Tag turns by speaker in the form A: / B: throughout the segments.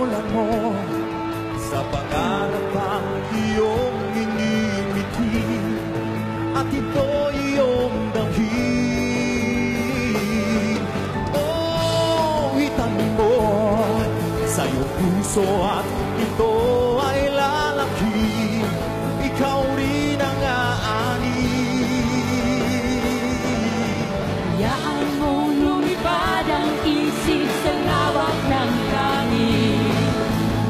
A: simulan mo sa pangarap ang iyong inimiti at ito iyong damhin. Oh, itanim mo sa iyong puso at ito ay lalaki. Ikaw rin ang aani.
B: Hayaan mo lumipad ang isip sa lawak ng langit.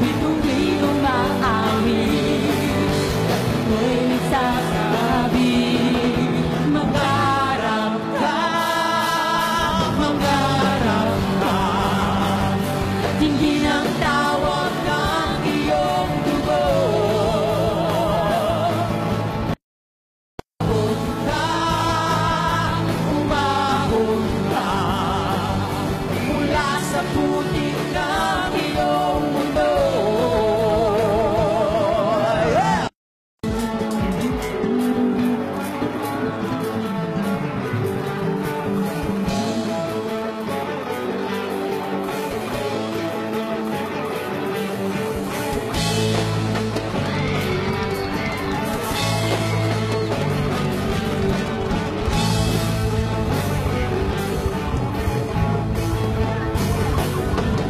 B: Bituin o maawit, ako'y nagsasabi, mangarap ka, mangarap ka. Tingin ang tawag ng iyong dugo. Umahon ka mula sa putik ng iyong mundo.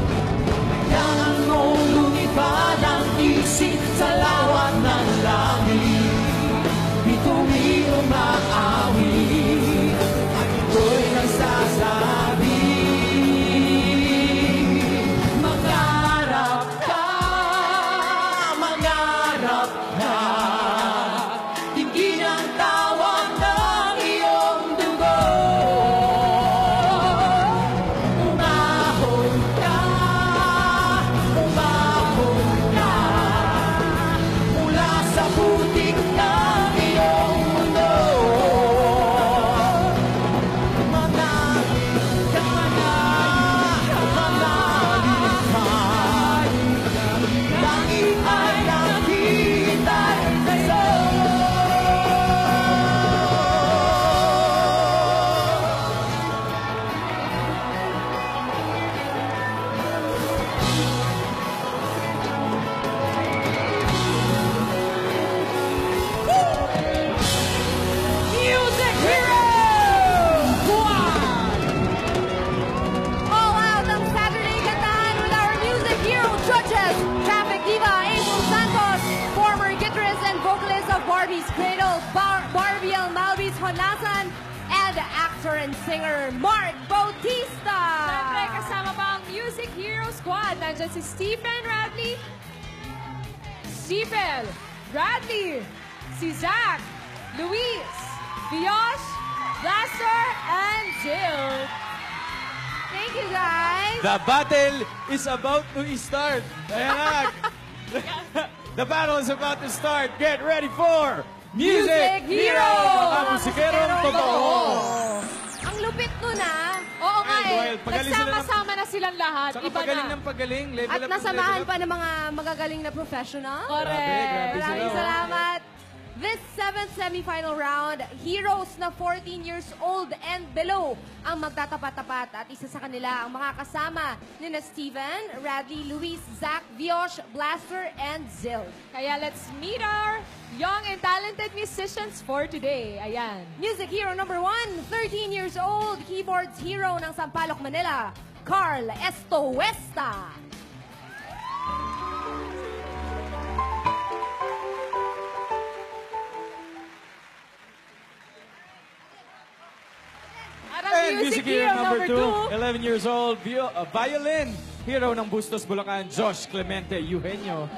B: Hayaan mo lumipad ang isip sa lawan ng langit. Bituin o maawit, at ito'y nagsasabi, mangarap ka, mangarap ka. Tingin ang tawag ng iyong dugo. Umahon ka, umahon ka mula sa putik ng iyong mundo. Manalig ka na, manalig ka. Langit ay naghihintay sa'yo. Music Hero Squad! All out ang Saturday Kantahan with our Music Hero judges, traffic diva April Santos, former guitarist and vocalist of Barbie's Cradle, Barbie Al Malvi's Honlasan, and actor and singer Mark Bautista.
C: Siyempre, kasama pa ang Music Hero Squad. Nandiyan si Stephen Radley, Stephen Radley, si Zach, Luis, Viosh, Blaster, and Jill.
B: Thank you, guys.
D: The battle is about to start. Ayan na. The battle is about to start. Get ready for Music Hero! Ang musikerong totoo.
B: Ang lupit nun, ah.
C: Oo nga
D: Ay,
C: eh.
D: Doyle, pagaling sila ng-
C: Nagsama-sama na silang lahat.
D: Saka
C: Iba
D: pagaling
C: na.
D: ng pagaling. Level
B: At
D: up ng
B: nasamahan
D: level
B: pa
D: up.
B: ng mga magagaling na professional.
C: Correct.
D: Grabe
B: Maraming
D: sila, oh.
B: salamat. This 7th semifinal round, heroes na 14 years old and below ang magtatapat-tapat at isa sa kanila ang makakasama ni na Steven, Radley, Luis, Zach, Viosh, Blaster, and Zill.
C: Kaya let's meet our young and talented musicians for today. Ayan.
B: Music hero number 1, 13 years old, keyboards hero ng Sampaloc, Manila, Carl Estohuesta.
C: At ang
D: And
C: Music Hero number 2.
D: 11 years old, violin hero ng Bustos, Bulacan, Josh Clemente Eugenio.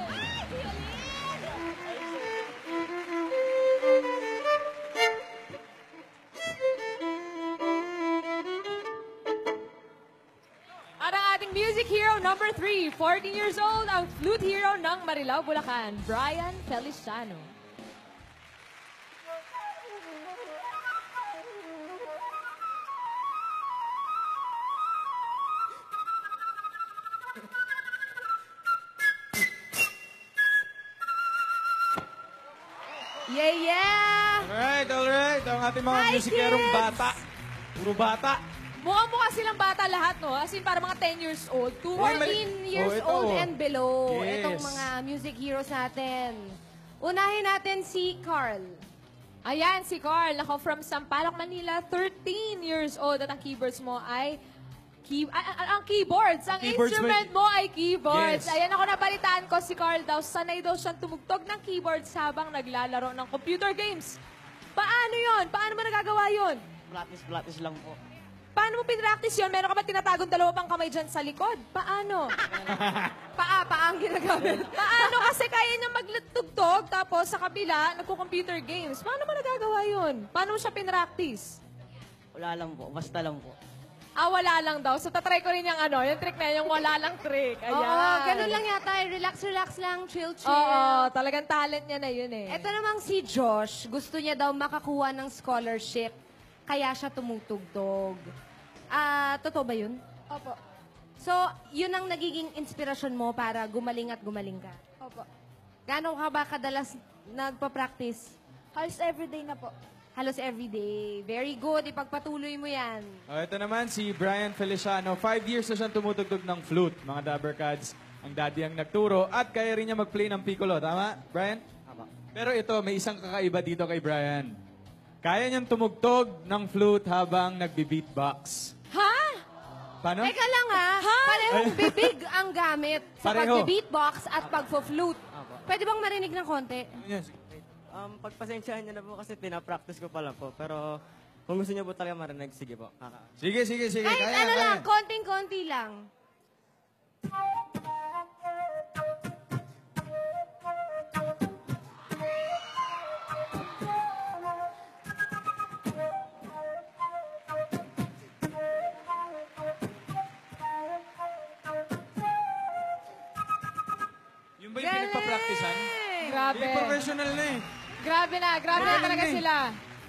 C: At ang ating Music Hero number 3, 14 years old, ang flute hero ng Marilao, Bulacan, Brian Feliciano.
B: Yeah, yeah!
D: Alright. Ang ating mga
B: Hi,
D: musikerong
B: kids!
D: bata. Puro bata.
C: Mukhang-mukha silang bata lahat, no? As in, para mga 10 years old.
B: 14 years
D: ito.
B: old and below.
D: Yes.
B: Itong mga music heroes natin. Unahin natin si Carl.
C: Ayan, si Carl. Ako from Sampaloc, Manila. 13 years old. At ang keyboards mo ay... ang keyboards. Ang
D: Keyboards
C: instrument mo ay keyboards.
D: Yes.
C: Ayan, ako nabalitaan ko si Carl daw. Sanay daw siyang tumugtog ng keyboards habang naglalaro ng computer games. Paano yon? Paano mo nagagawa yon?
E: Practice lang po.
C: Paano mo pinractice yun? Meron ka ba tinatagong dalawa pang kamay dyan sa likod? Paano?
B: Paa ang ginagamit.
C: Paano kasi kaya niya magtugtog tapos sa kabila, nagko-computer games? Paano mo nagagawa yun? Paano mo siya pinractice?
E: Wala lang po. Basta lang po.
C: Ah, wala lang daw. So, tatry ko rin yung yung trick na yung wala lang trick. Ayan.
B: Oo, ganun lang yata. Relax lang, chill.
C: Oo, talagang talent niya na yun eh.
B: Ito namang si Josh, gusto niya daw makakuha ng scholarship, kaya siya tumutugtog. Totoo ba yun?
F: Opo.
B: So, yun ang nagiging inspirasyon mo para gumaling at gumaling ka?
F: Opo.
B: Gano'n ka ba kadalas nagpa-practice?
F: Halos everyday na po.
B: Halos everyday. Very good. Ipagpatuloy mo yan.
D: Ito naman si Brian Feliciano. 5 years na siyang tumutugtog ng flute. Mga Dabbercads, ang daddy ang nagturo. At kaya rin niya mag-play ng piccolo. Tama, Brian?
E: Tama.
D: Pero ito, may isang kakaiba dito kay Brian. Kaya niyang tumugtog ng flute habang nagbi-beatbox.
B: Ha?
D: Paano?
B: Teka lang ha. Parehong bibig ang gamit sa
D: Pareho.
B: pag-beatbox at pag-flute. Pwede bang marinig ng konti?
D: Yes.
E: Pagpasensyahan niyo na po kasi pinapractice ko pa lang po. Pero kung gusto niyo po talaga marinig, sige po.
D: Sige.
B: Kahit
D: Kaya,
B: ano
D: kaya.
B: lang, konting-konti lang.
D: Yung ba yung pinagpa-practicean?
C: Grabe.
D: Yung professional na eh.
C: Grabe na talaga sila.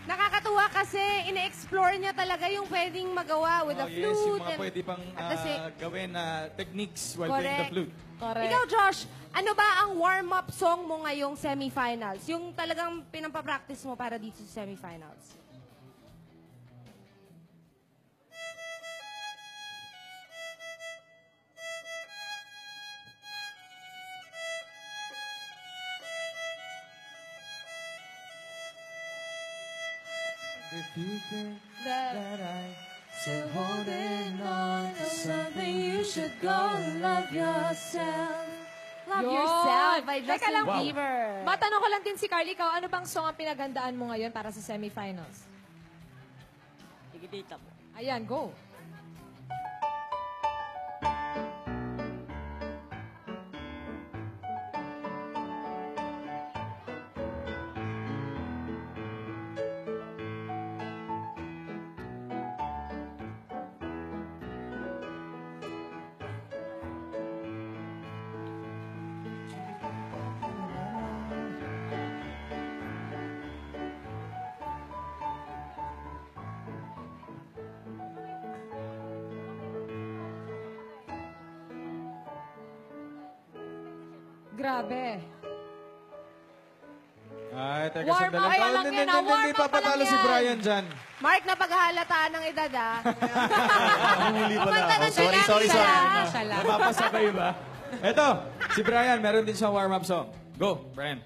B: Nakakatuwa kasi ine-explore niya talaga yung pwedeng magawa with the flute.
D: Yes, yung mga
B: and-
D: pwede pang
B: at the same-
D: gawin na techniques while playing the
B: Correct.
D: flute.
C: Correct.
B: Ikaw, Josh, ano ba ang warm-up song mo ngayong semifinals? Yung talagang pinampapractice mo para dito sa semifinals?
A: If you think that I still holding on to something, you should go and love yourself.
B: Love
C: Yun.
B: Yourself by
C: Teka
B: Justin
C: lang.
B: Bieber.
C: Matanong ko lang din si Carly, ikaw, ano bang song ang pinagandaan mo ngayon para sa semifinals?
E: Tikitita po.
C: Ayan, go. Grabe.
D: Ay, teka,
C: Warm
D: sandali.
C: up pa lang yan, ah. Warm
D: Hindi
C: up pa
D: papatalo
C: lang
D: si
C: yan.
D: Brian dyan.
B: Mark, napaghahalataan ng edad, ah.
A: Huli pala
B: Kumanta
A: ako.
B: ng dynamic siya.
D: Napapasabay ba? Eto, si Brian, meron din siyang warm-up song. Go, Brian.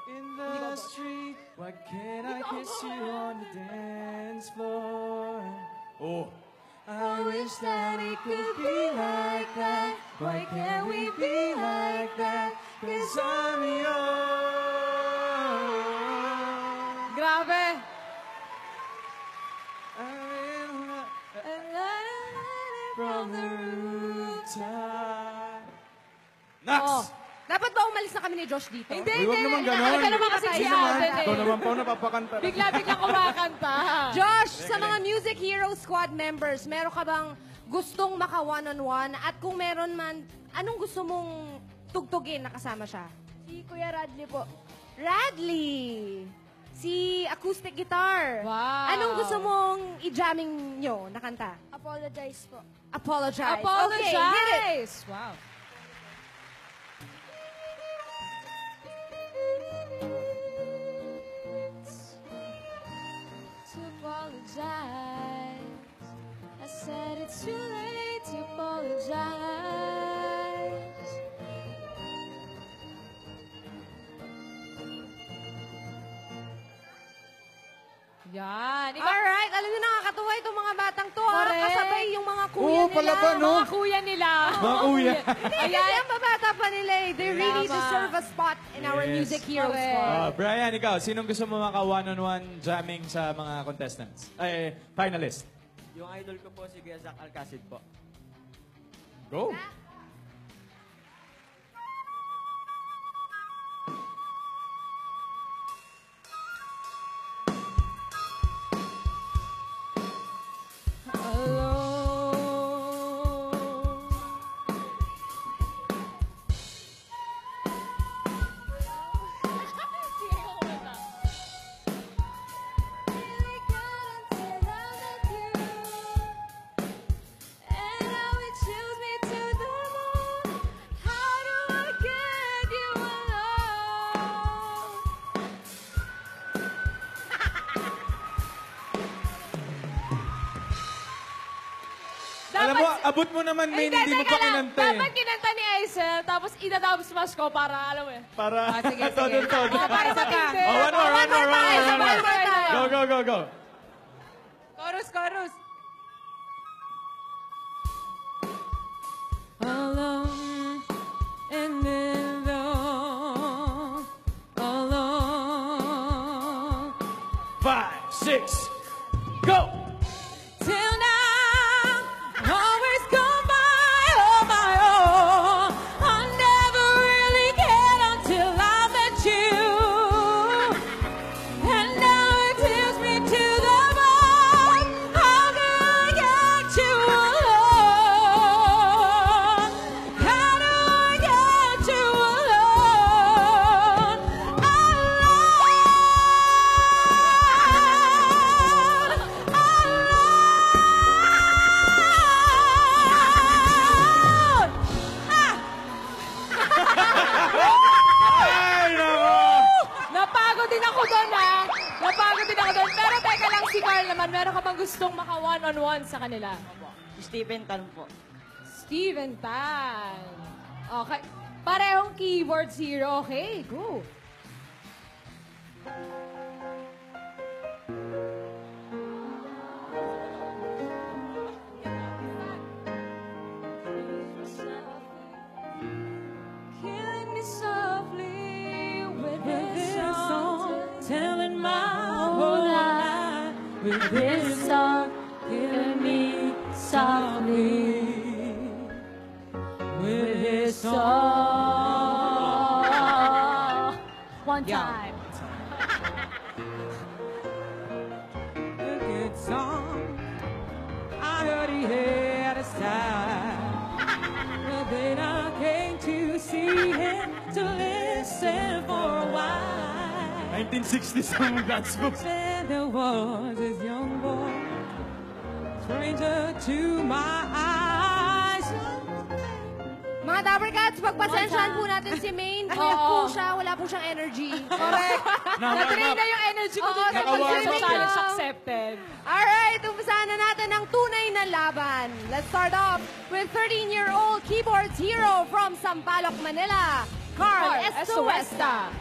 D: In the street, why can't I kiss you on the dance floor? Oh. I wish that it could be like that. Why can't we be like that? 'Cause I'm yours.
C: Grabe.
D: From the rooftop. Next!
B: Oh. Dapat ba umalis na kami ni Josh dito?
C: Hindi,
D: Uy, wag naman ganon.
C: Nakita naman kasi si Alden
D: Ikaw
C: eh.
D: naman po napapakanta.
C: Bigla-bigla kumakanta.
B: Josh, sa mga Music Hero Squad members, meron ka bang gustong maka one-on-one? At kung meron man, anong gusto mong tugtugin na kasama siya?
F: Si Kuya Radley po.
B: Radley! si acoustic guitar.
C: Wow.
B: Anong gusto mong i-jamming nyo na kanta?
F: Apologize po.
B: Apologize.
C: Apologize!
B: Okay, hit it.
C: Wow.
A: To apologize. I said it's too late to apologize.
C: Yan.
B: Alright, alam niyo nakakatuwa itong mga batang to.
C: Correct.
B: Kasabay yung mga kuya
D: Oo,
B: nila.
D: pala ba, no?
C: Mga kuya nila.
D: Mga kuya.
B: Hindi, kasi ang babata pa nila eh. They really
C: Tama.
B: deserve a spot in our
D: Yes.
B: Music Heroes
C: Correct.
B: Squad.
D: Brian, ikaw, sinong gusto mo maka one-on-one jamming sa mga contestants? Ay, finalists.
E: Yung idol ko po si Kuya Zach Alcacid po.
D: Go! Alam mo, abot mo naman, Main, hindi mo pa kinanta eh.
C: Dapat kinanta ni Aisel, tapos idadab smash ko para, alam mo eh.
D: Para,
B: sige, sige.
D: todo.
C: Para sa tinte.
D: Oh, one more.
C: One more time.
D: Go.
C: Chorus.
A: Alone and alone.
D: 5, 6, go!
A: Till now, always gone by on my own. I never really cared until I met you. And now it takes me to the bone. How do I get you alone? How do I get you alone?
D: Ay, nako!
C: Napagod din ako doon, ha? Pero teka lang, si Carl naman, meron ka bang gustong maka one-on-one sa kanila?
E: Stephen Tan po.
C: Steven Tan. Okay. Parehong keyboard zero. Okay, go.
A: Killing me softly with this song, telling my whole life with this song, killing me softly with this song. One time. A good song. I heard he had a style. But then I came to see him to listen for a while.
D: 1960s ang dance moves.
A: Then there was this young boy, stranger to my eyes.
B: Mga Dapper Cats, pagpasensyahan po natin si Main. Kaya po siya, wala po siyang energy.
C: Correct. Na-drain na yung energy ko dun sa
D: Nakawa-
C: pag-challenge accepted.
B: Alright, umpisahan na natin ang tunay na laban. Let's start off with 13-year-old keyboards hero from Sampaloc, Manila, Carl Estuesta.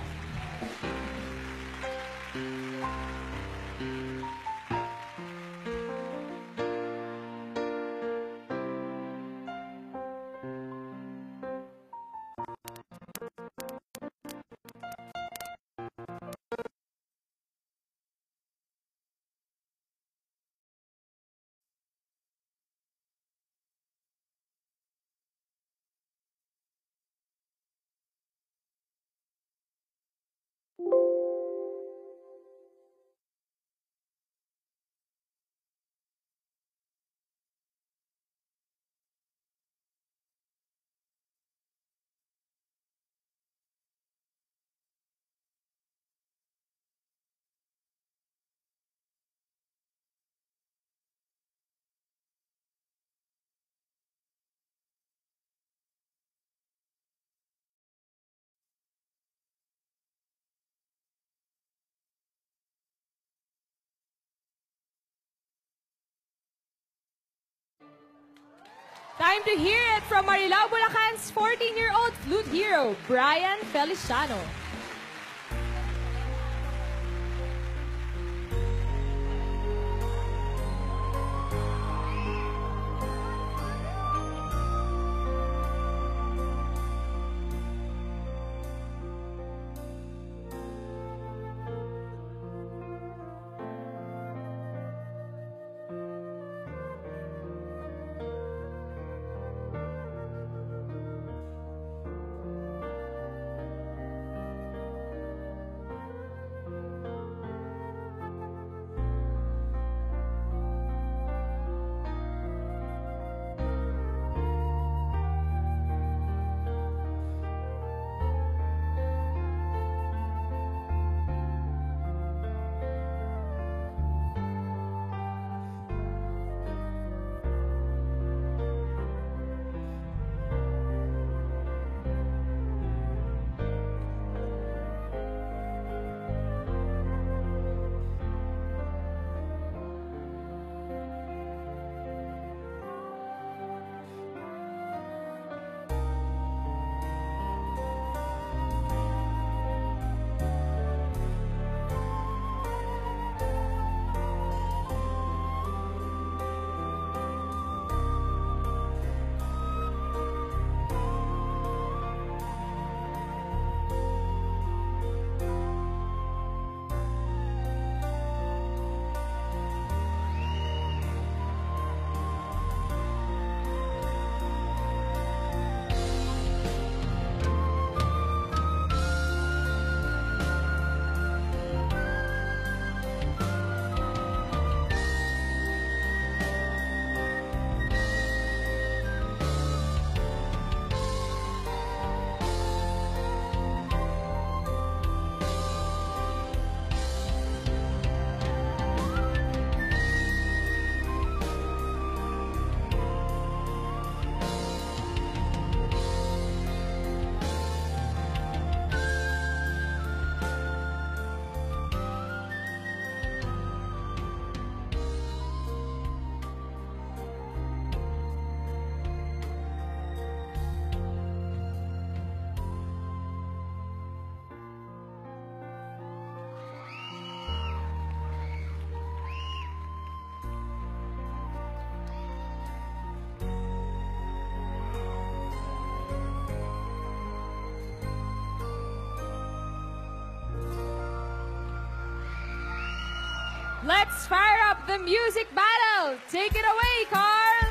C: Time to hear it from Marilao, Bulacan's 14-year-old flute hero, Brian Feliciano. Let's fire up the music battle! Take it away, Carl!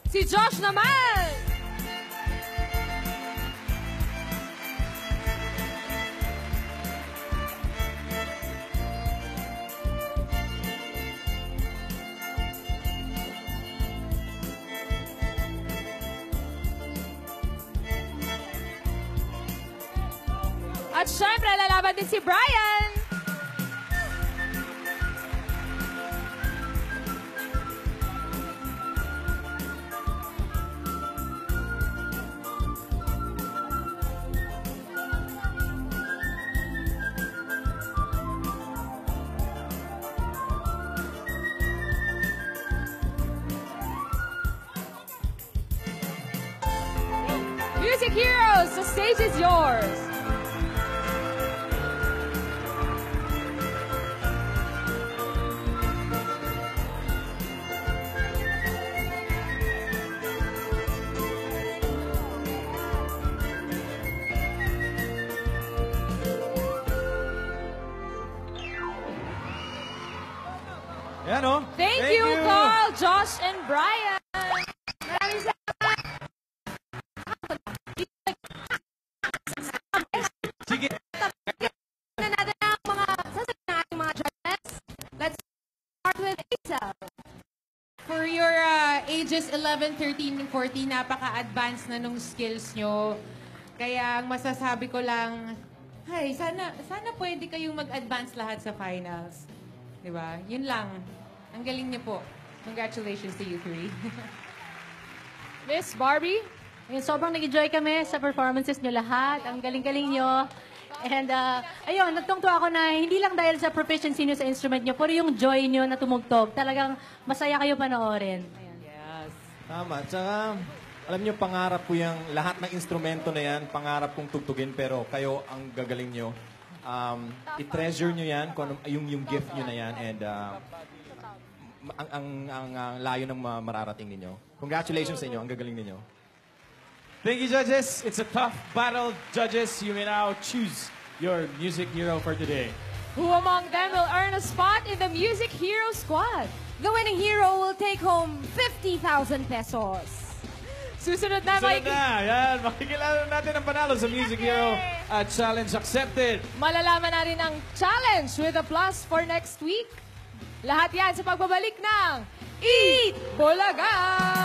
C: Si Josh naman! At syempre, lalaban din si Brian. Music Heroes, the stage is yours.
D: Yan o.
C: Thank you, Carl, Josh, and Brian.
B: Maraming salamat.
D: Sige.
B: Na natin ang mga sasabihin ng ating mga judges. Let's start with Hazel.
A: For your ages 11, 13, 14, napaka-advanced na nung skills nyo. Kaya ang masasabi ko lang, Hi, sana pwede kayong mag-advance lahat sa finals. Diba? Yun lang. Ang galing niyo po. Congratulations to you three.
C: Miss Barbie?
G: Ayun, sobrang nag-enjoy kami sa performances nyo lahat. Ang galing-galing nyo. And ayun, nagtungto ako na hindi lang dahil sa proficiency nyo sa instrument nyo, pero yung joy nyo na tumugtog. Talagang masaya kayo panoorin. Ayan.
A: Yes.
H: Tama. Tsaka, alam niyo, pangarap ko yung lahat ng instrumento na yan, pangarap kong tugtugin, pero kayo ang gagaling nyo. I-treasure nyo yan, kung yung gift nyo na yan, and ang layo ng mararating ninyo. Congratulations sa inyo, ang gagaling ninyo.
D: Thank you, judges. It's a tough battle. Judges, you may now choose your music hero for today.
C: Who among them will earn a spot in the Music Hero Squad?
B: The winning hero will take home 50,000 pesos.
C: Susunod na,
D: Sunod
C: Mike.
D: na, yan. Makikilala natin ang panalo sa Music Hero Challenge accepted.
C: Malalaman natin ang challenge with a plus for next week. Lahat yan sa pagbabalik ng Eat Bulaga!